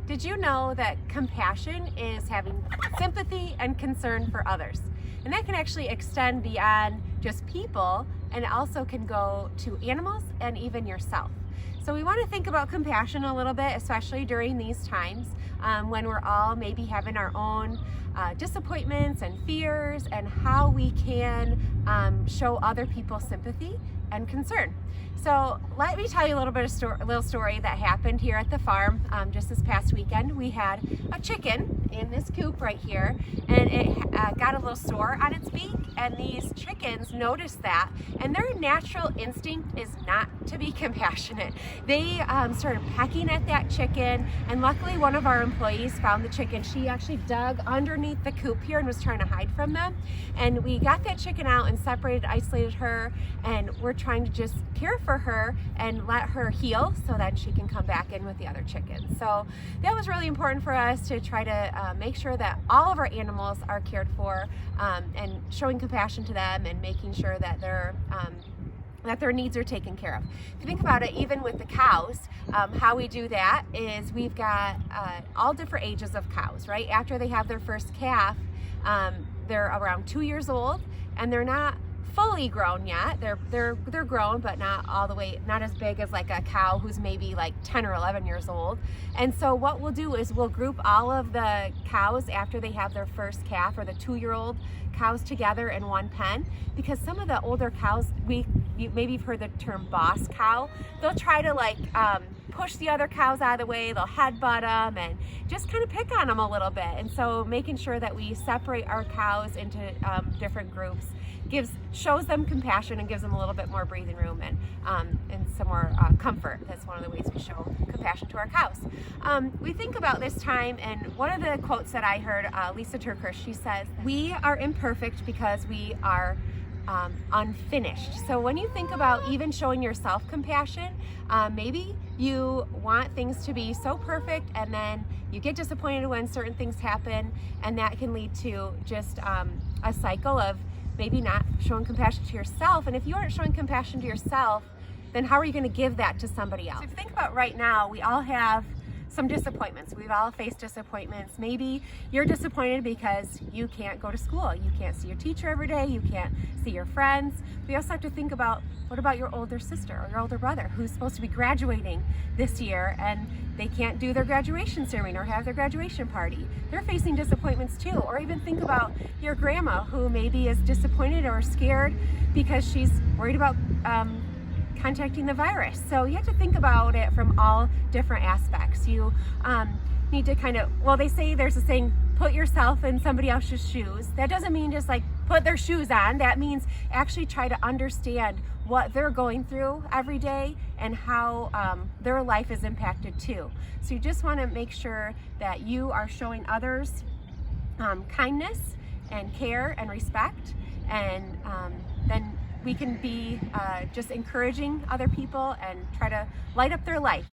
Did you know that compassion is having sympathy and concern for others? And that can actually extend beyond just people, and it also can go to animals and even yourself. So we want to think about compassion a little bit, especially during these times when we're all maybe having our own disappointments and fears, and how we can show other people sympathy and concern. So let me tell you a little bit of little story that happened here at the farm just this past weekend. We had a chicken in this coop right here, and it got a little sore on its beak, and these chickens noticed that, and their natural instinct is not to be compassionate. They started pecking at that chicken, and luckily one of our employees found the chicken. She actually dug underneath the coop here and was trying to hide from them, and we got that chicken out and separated, isolated her, and we're trying to just care for her and let her heal so that she can come back in with the other chickens. So that was really important for us to try to make sure that all of our animals are cared for, and showing compassion to them and making sure that their needs are taken care of. If you think about it, even with the cows, how we do that is we've got all different ages of cows, right? After they have their first calf, they're around 2 years old, and they're not fully grown yet. They're grown, but not all the way, not as big as like a cow who's maybe like 10 or 11 years old. And so what we'll do is we'll group all of the cows after they have their first calf, or the 2-year-old cows, together in one pen, because some of the older cows, maybe you've heard the term boss cow, they'll try to like push the other cows out of the way, they'll headbutt them and just kind of pick on them a little bit. And so making sure that we separate our cows into different groups shows them compassion and gives them a little bit more breathing room and some more comfort. That's one of the ways we show compassion to our cows. We think about this time, and one of the quotes that I heard, Lisa Turker, she says, "We are imperfect because we are unfinished." So when you think about even showing yourself compassion, maybe you want things to be so perfect, and then you get disappointed when certain things happen, and that can lead to just a cycle of maybe not showing compassion to yourself. And if you aren't showing compassion to yourself, then how are you going to give that to somebody else? So if you think about right now, we all have some disappointments. We've all faced disappointments. Maybe you're disappointed because you can't go to school. You can't see your teacher every day. You can't see your friends. We also have to think about, what about your older sister or your older brother who's supposed to be graduating this year, and they can't do their graduation ceremony or have their graduation party? They're facing disappointments too. Or even think about your grandma who maybe is disappointed or scared because she's worried about contacting the virus. So you have to think about it from all different aspects. You need to kind of, well, they say, there's a saying, put yourself in somebody else's shoes. That doesn't mean just like put their shoes on. That means actually try to understand what they're going through every day and how their life is impacted too. So you just want to make sure that you are showing others kindness and care and respect, and then we can be just encouraging other people and try to light up their life.